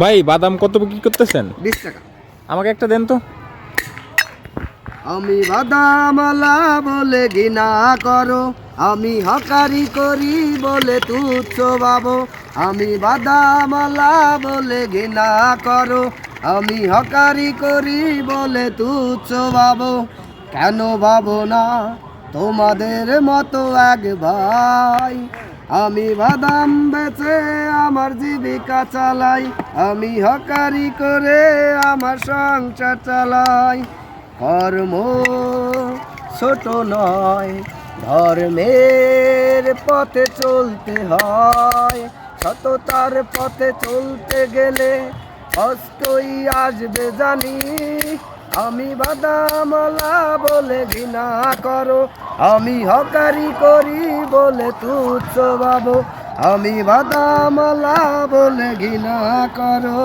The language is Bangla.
ভাই বাদাম কত বিক্রি করতেছেন? 20 টাকা। আমাকে একটা দেন তো। আমি বাদামলা বলে ঘৃণা করো, আমি হকারি করি বলে তুচ্ছ ভাবো। আমি বাদামলা বলে ঘৃণা করো, আমি হকারি করি বলে তুচ্ছ ভাবো। কেন ভাবো না তোমাদের মতো এক ভাই? আমি বাদাম বেচে আমার জীবিকা চালাই, আমি হকারি করে আমার সংসার চালাই। কর্ম ছোট নয়, ধর্মের পথে চলতে হয়। সততার পথে চলতে গেলে কষ্টই আসবে জানি। আমি বাদামলা বলে ঘৃণা করো, আমি হকারি করি বলে তুচ্ছ ভাবো। আমি বাদামলা বলে ঘৃণা করো।